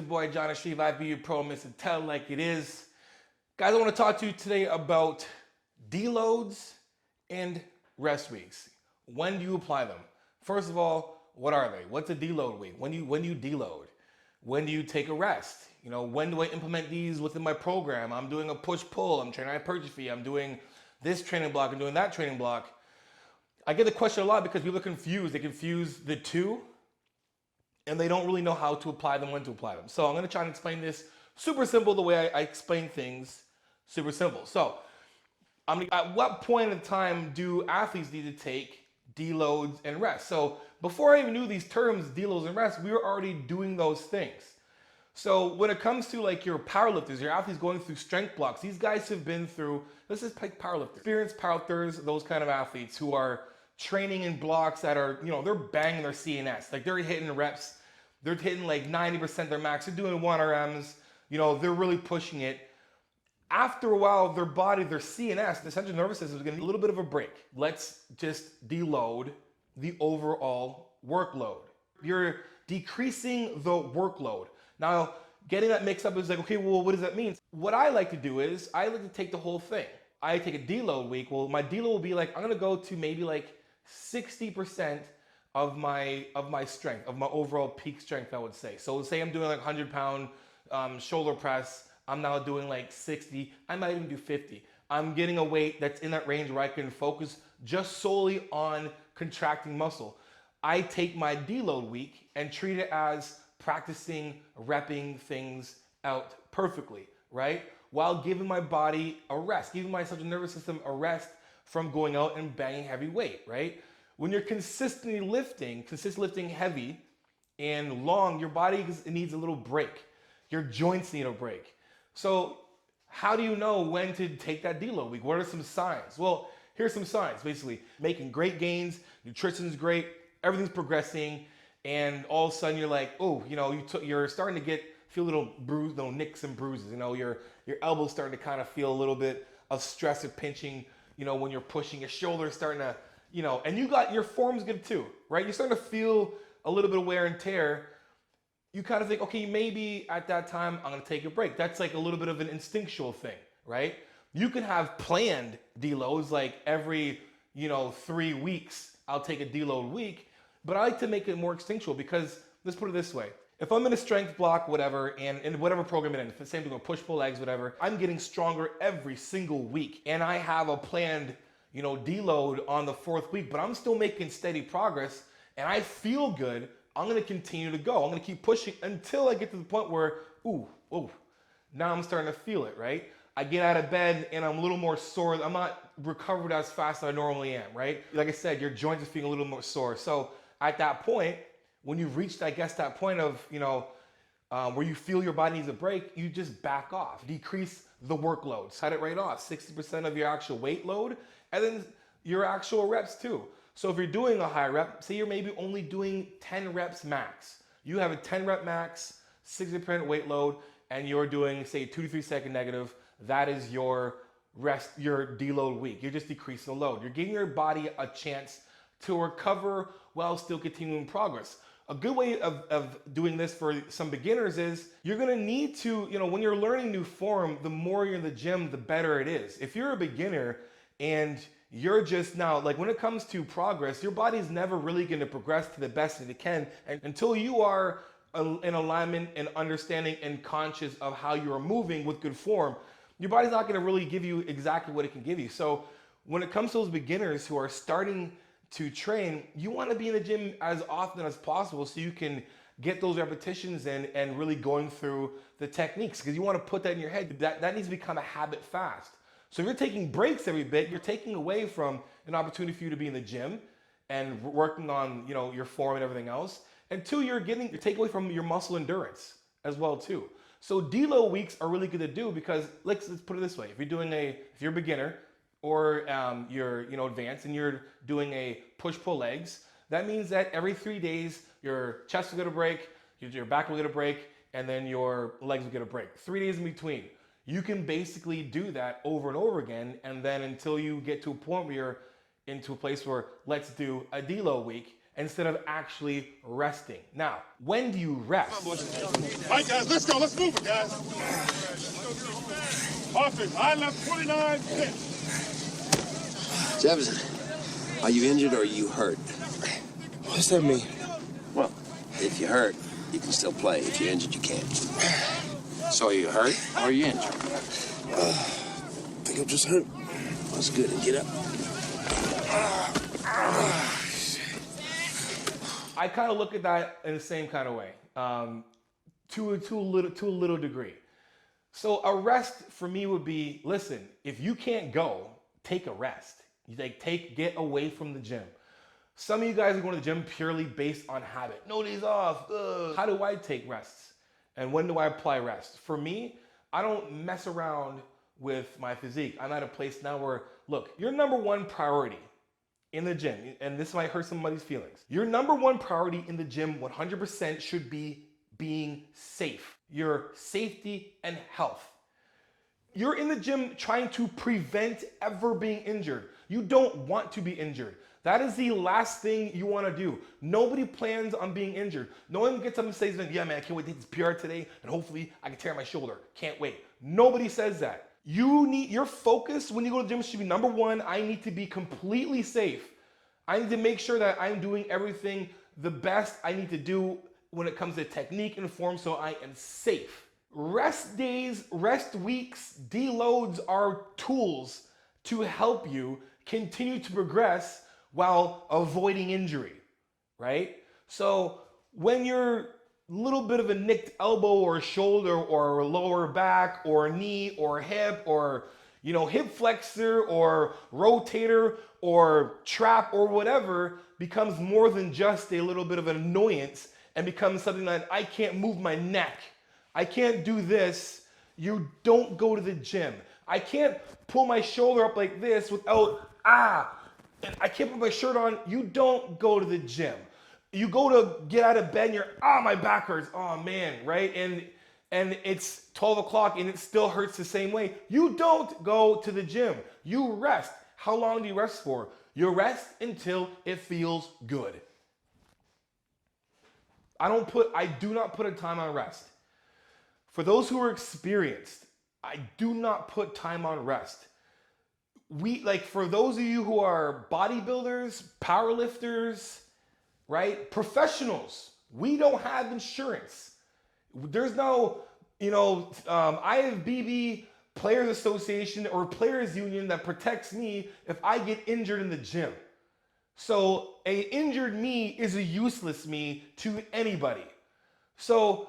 Your boy John Shreve, IBU Pro, Mr. Tell Like It Is. Guys, I want to talk to you today about deloads and rest weeks. When do you apply them? First of all, what are they? What's a deload week? When do you deload? When do you take a rest? When do I implement these within my program? I'm doing a push-pull, I'm training hypertrophy, I'm doing this training block, I'm doing that training block. I get the question a lot because people are confused. They confuse the two and they don't really know how to apply them, when to apply them. So I'm going to try and explain this super simple, the way I explain things, super simple. So at what point in time do athletes need to take deloads and rest? So before I even knew these terms, deloads and rest, we were already doing those things. So when it comes to like your powerlifters, your athletes going through strength blocks, these guys have been through, let's just pick powerlifters, experienced powerlifters, those kind of athletes who are training in blocks that are, they're banging their CNS. Like they're hitting reps, they're hitting like 90% their max, they're doing 1RMs, they're really pushing it. After a while, their body, their CNS, the central nervous system is getting a little bit of a break. Let's just deload the overall workload. You're decreasing the workload. Now, getting that mixed up is like, okay, well, what does that mean? What I like to do is I like to take the whole thing. I take a deload week. Well, my deload will be like, I'm gonna go to maybe like 60% of my strength, of my overall peak strength, I would say. So say I'm doing like 100-pound shoulder press, I'm now doing like 60, I might even do 50. I'm getting a weight that's in that range where I can focus just solely on contracting muscle. I take my deload week and treat it as practicing, repping things out perfectly, right? While giving my body a rest, giving my central nervous system a rest from going out and banging heavy weight, right? When you're consistently lifting heavy and long, your body needs a little break. Your joints need a break. So how do you know when to take that deload week? What are some signs? Well, here's some signs. Basically, making great gains, nutrition is great, everything's progressing, and all of a sudden you're like, oh, you're starting to feel little nicks and bruises. Your elbows starting to kind of feel a little bit of stress or pinching. When you're pushing, your shoulders starting to, and your form's good too, right? You're starting to feel a little bit of wear and tear. You kind of think, okay, maybe at that time I'm gonna take a break. That's like a little bit of an instinctual thing, right? You can have planned deloads, like every 3 weeks I'll take a deload week, but I like to make it more instinctual because let's put it this way. If I'm in a strength block, whatever, and in whatever program I'm in, if it's same thing with push-pull legs, whatever, I'm getting stronger every single week. And I have a planned, deload on the 4th week, but I'm still making steady progress and I feel good, I'm gonna continue to go. I'm gonna keep pushing until I get to the point where, now I'm starting to feel it, right? I get out of bed and I'm a little more sore. I'm not recovered as fast as I normally am, right? Like I said, your joints are feeling a little more sore. So at that point, when you've reached, I guess, that point of, where you feel your body needs a break, you just back off, decrease the workload, cut it right off, 60% of your actual weight load, and then your actual reps too. So if you're doing a high rep, say you're maybe only doing 10 reps max. You have a 10 rep max, 60% weight load, and you're doing, say, 2 to 3 second negative. That is your rest, your deload week. You're just decreasing the load. You're giving your body a chance to recover while still continuing progress. A good way of doing this for some beginners is you're gonna need to, when you're learning new form, the more you're in the gym, the better it is. If you're a beginner and you're just now, like when it comes to progress, your body's never really gonna progress to the best that it can until you are in alignment and understanding and conscious of how you are moving with good form. Your body's not gonna really give you exactly what it can give you. So when it comes to those beginners who are starting to train, you want to be in the gym as often as possible so you can get those repetitions and really going through the techniques, because you want to put that in your head. That needs to become a habit fast. So if you're taking breaks every bit, you're taking away from an opportunity for you to be in the gym and working on your form and everything else. And two, you're taking away from your muscle endurance as well too. So deload weeks are really good to do because let's put it this way: if you're a beginner, or you're advanced and you're doing a push-pull legs, that means that every 3 days your chest will get a break, your back will get a break, and then your legs will get a break. 3 days in between. You can basically do that over and over again, and then until you get to a point where you're into a place where let's do a deload week, instead of actually resting. Now, when do you rest? All right, guys, let's go. Let's move it, guys. Offense, I left 29 pitch. Jefferson, are you injured or are you hurt? What's that mean? Well, if you're hurt, you can still play. If you're injured, you can't. So are you hurt or are you injured? I think I'm just hurt. That's good. And get up. I kind of look at that in the same kind of way, to a little degree. So a rest for me would be, listen, if you can't go, take a rest. You get away from the gym. Some of you guys are going to the gym purely based on habit. No days off. Ugh. How do I take rests? And when do I apply rest? For me, I don't mess around with my physique. I'm at a place now where, look, your number one priority in the gym, and this might hurt somebody's feelings. Your number one priority in the gym 100% should be being safe. Your safety and health. You're in the gym trying to prevent ever being injured. You don't want to be injured. That is the last thing you want to do. Nobody plans on being injured. No one gets up and says, yeah, man, I can't wait to take this PR today and hopefully I can tear my shoulder. Can't wait. Nobody says that. Your focus when you go to the gym should be number one, I need to be completely safe. I need to make sure that I'm doing everything the best I need to do when it comes to technique and form so I am safe. Rest days, rest weeks, deloads are tools to help you continue to progress while avoiding injury, right? So when you're a little bit of a nicked elbow or shoulder or lower back or knee or hip or hip flexor or rotator or trap or whatever becomes more than just a little bit of an annoyance and becomes something that I can't move my neck. I can't do this. You don't go to the gym. I can't pull my shoulder up like this without, and I can't put my shirt on. You don't go to the gym. You go to get out of bed and you're, my back hurts. Oh man, right? And it's 12 o'clock and it still hurts the same way. You don't go to the gym. You rest. How long do you rest for? You rest until it feels good. I do not put a time on rest. For those who are experienced, I do not put time on rest. For those of you who are bodybuilders, powerlifters, right? Professionals, we don't have insurance. There's no, IFBB Players Association or Players Union that protects me if I get injured in the gym. So a injured me is a useless me to anybody. So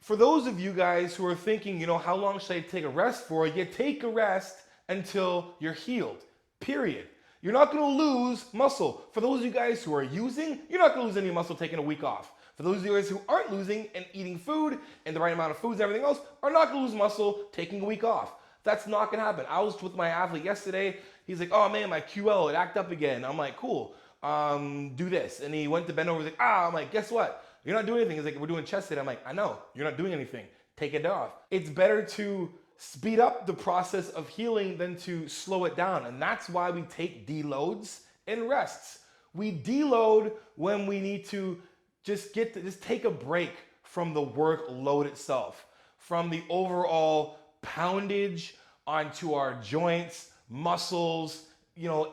for those of you guys who are thinking, how long should I take a rest for? You take a rest until you're healed, period. You're not going to lose muscle. For those of you guys who are using, you're not going to lose any muscle taking a week off. For those of you guys who aren't losing and eating food and the right amount of foods and everything else, are not going to lose muscle taking a week off. That's not going to happen. I was with my athlete yesterday. He's like, oh man, my QL, it acted up again. I'm like, cool, do this. And he went to bend over, he's like, I'm like, guess what? You're not doing anything. He's like, we're doing chest today. I'm like, I know, you're not doing anything. Take it off. It's better to speed up the process of healing than to slow it down. And that's why we take deloads and rests. We deload when we need to just take a break from the workload itself, from the overall poundage onto our joints, muscles,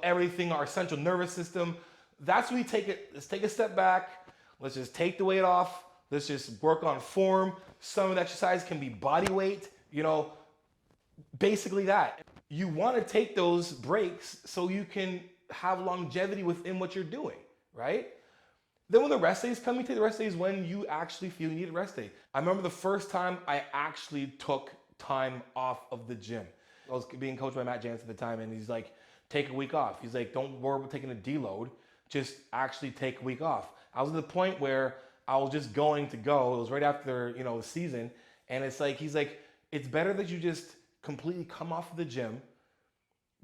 everything, our central nervous system. That's when we take it. Let's take a step back. Let's just take the weight off. Let's just work on form. Some of the exercise can be body weight, basically that. You want to take those breaks so you can have longevity within what you're doing, right? Then when the rest days come, you take the rest days when you actually feel you need a rest day. I remember the first time I actually took time off of the gym. I was being coached by Matt Jansen at the time, and he's like, take a week off. He's like, don't worry about taking a deload. Just actually take a week off. I was at the point where I was just going to go. It was right after, the season. And it's like, he's like, it's better that you just completely come off of the gym.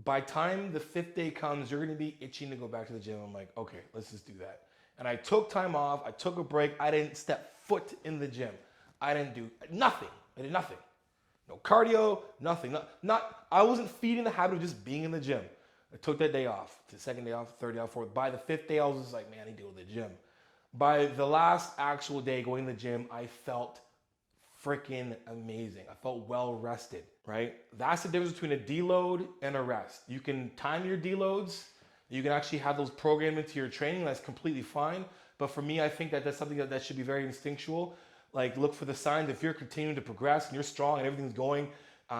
By time the 5th day comes, you're going to be itching to go back to the gym. I'm like, okay, let's just do that. And I took time off. I took a break. I didn't step foot in the gym. I didn't do nothing. I did nothing. No cardio, nothing. I wasn't feeding the habit of just being in the gym. I took that day off, the second day off, third day off, fourth. By the fifth day, I was just like, man, I need to go to the gym. By the last actual day going to the gym, I felt freaking amazing. I felt well rested, right? That's the difference between a deload and a rest. You can time your deloads. You can actually have those programmed into your training. That's completely fine. But for me, I think that that's something that should be very instinctual. Like, look for the signs. If you're continuing to progress and you're strong and everything's going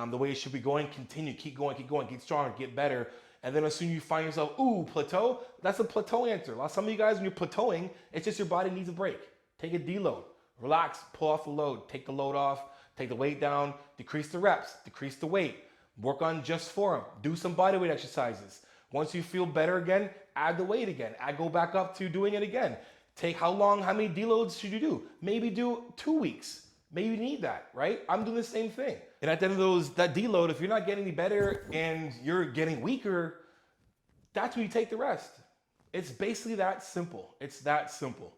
the way it should be going, continue, keep going, get stronger, get better. And then as soon as you find yourself, ooh, plateau, that's a plateau answer. Some of you guys, when you're plateauing, it's just your body needs a break. Take a deload, relax, pull off the load, take the load off, take the weight down, decrease the reps, decrease the weight, work on just form, do some bodyweight exercises. Once you feel better again, add the weight again, go back up to doing it again. Take how many deloads should you do? Maybe do 2 weeks. Maybe you need that, right? I'm doing the same thing. And at the end of that deload, if you're not getting any better and you're getting weaker, that's when you take the rest. It's basically that simple. It's that simple.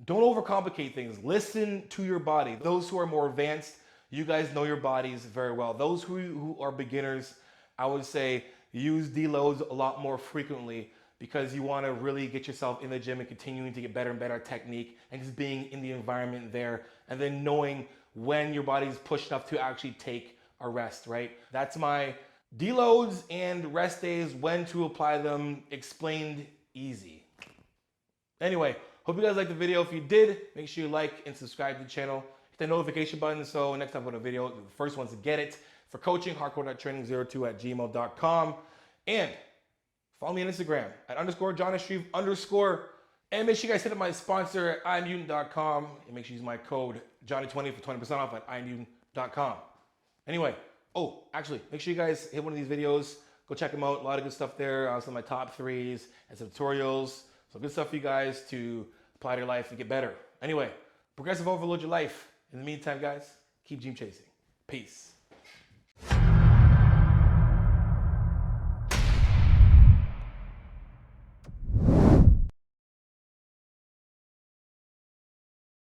Don't overcomplicate things. Listen to your body. Those who are more advanced, you guys know your bodies very well. Those who are beginners, I would say use deloads a lot more frequently because you want to really get yourself in the gym and continuing to get better and better at technique and just being in the environment there and then knowing when your body is pushed up to actually take a rest, right? That's my deloads and rest days, when to apply them, explained easy. Anyway, hope you guys liked the video. If you did, make sure you like and subscribe to the channel. Hit the notification button so next time I put a video, you're the first ones to get it. For coaching, hardcore.training02@gmail.com. And follow me on Instagram at _JohnnyShreve_. And make sure you guys hit up my sponsor at iammutant.com. And make sure you use my code Johnny20 for 20% off at iammutant.com. Anyway, actually, make sure you guys hit one of these videos. Go check them out. A lot of good stuff there. Some of my top threes and some tutorials. So good stuff for you guys to apply to your life and get better. Anyway, progressive overload your life. In the meantime, guys, keep gym chasing. Peace.